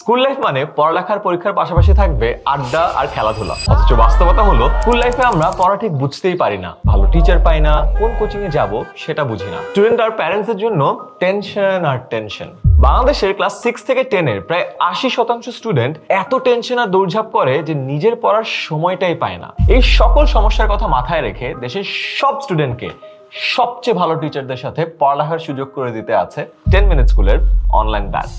School life মানে পড়ালেখার পরীক্ষার পাশাপাশি থাকবে আড্ডা আর খেলাধুলা। অথচ বাস্তবতা হলো স্কুল লাইফে আমরা পড়া ঠিক বুঝতেই পারি না, ভালো টিচার পাই না, কোন কোচিং এ যাব সেটা বুঝি না। স্টুডেন্ট আর প্যারেন্টস এর জন্য টেনশন আর টেনশন। বাংলাদেশের ক্লাস 6 থেকে 10 এর প্রায় 80% স্টুডেন্ট এত টেনশন আর দৌড়ঝাঁপ করে যে নিজের পড়ার সময়টাই পায় না। এই সকল সমস্যার কথা মাথায় রেখে দেশের সব স্টুডেন্টকে সবচেয়ে ভালো টিচারদের সাথে পড়ালেখার সুযোগ করে দিতে আছে 10 মিনিট স্কুলের অনলাইন ব্যাচ।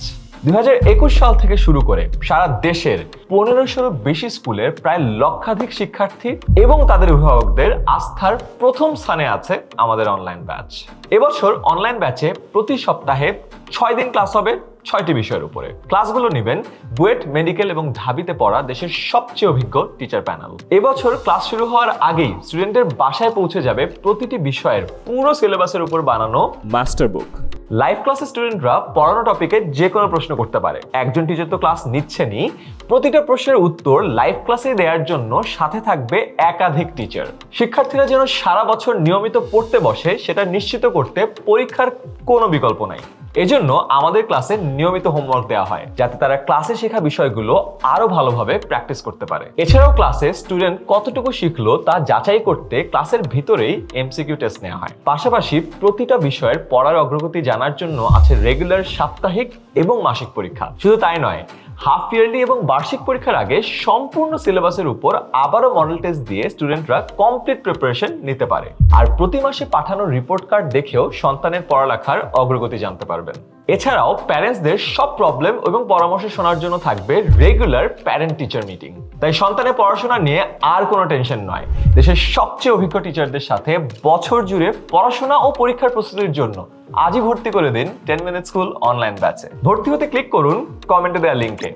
2021 সাল থেকে শুরু করে সারা দেশের 1500-এরও বেশি স্কুলের প্রায় লক্ষাধিক শিক্ষার্থী এবং তাদের অভিভাবকদের আস্থার প্রথম স্থানে আছে আমাদের অনলাইন ব্যাচ। এবছর অনলাইন ব্যাচে প্রতি সপ্তাহে 6 দিন ক্লাস হবে 6টি বিষয়ের উপরে। ক্লাসগুলো নেবেন বুয়েট, মেডিকেল এবং ঢাবিতে পড়া দেশের সবচেয়ে অভিজ্ঞ টিচার প্যানেল। এবছর ক্লাস শুরু হওয়ার আগেই স্টুডেন্টের বাসায় পৌঁছে যাবে প্রতিটি বিষয়ের পুরো সিলেবাসের উপর বানানো মাস্টার বুক। লাইভ ক্লাসে স্টুডেন্টরা পড়ানো টপিকে যে কোনো প্রশ্ন করতে পারে। একজন টিচার তো ক্লাস নিচ্ছেনই, প্রতিটা প্রশ্নের উত্তর লাইভ ক্লাসে দেওয়ার জন্য সাথে থাকবে একাধিক টিচার। শিক্ষার্থীরা যেন সারা বছর নিয়মিত পড়তে বসে সেটা নিশ্চিত করতে পরীক্ষার কোনো বিকল্প নাই। এজন্য আমাদের ক্লাসে নিয়মিত হোমওয়ার্ক দেওয়া হয় যাতে তারা ক্লাসে শেখা বিষয়গুলো আরো ভালোভাবে প্র্যাকটিস করতে পারে। এছাড়াও ক্লাসে স্টুডেন্ট কতটুকু শিখলো তা যাচাই করতে ক্লাসের ভিতরেই এমসিকিউ টেস্ট নেওয়া হয়। পাশাপাশি প্রতিটা বিষয়ের পড়ার অগ্রগতি জানার জন্য আছে রেগুলার সাপ্তাহিক এবং মাসিক পরীক্ষা। শুধু তাই নয়, হাফ ইয়ারলি এবং বার্ষিক পরীক্ষার আগে সম্পূর্ণ সিলেবাসের উপর আবারও মডেল টেস্ট দিয়ে স্টুডেন্টরা কমপ্লিট প্রিপারেশন নিতে পারে। আর প্রতি মাসে পাঠানো রিপোর্ট কার্ড দেখেও সন্তানের পড়ালেখার অগ্রগতি জানতে পারবেন। এছাড়াও প্যারেন্টসদের সব প্রবলেম এবং পরামর্শ শোনার জন্য থাকবে রেগুলার প্যারেন্ট টিচার মিটিং। তাই সন্তানের পড়াশোনা নিয়ে আর কোনো টেনশন নয়। দেশের সবচেয়ে অভিজ্ঞ টিচারদের সাথে বছর জুড়ে পড়াশোনা ও পরীক্ষার প্রস্তুতির জন্য আজই ভর্তি করে দিন 10 মিনিট স্কুল অনলাইন ব্যাচে। ভর্তি হতে ক্লিক করুন কমেন্টে দেওয়া লিঙ্কে।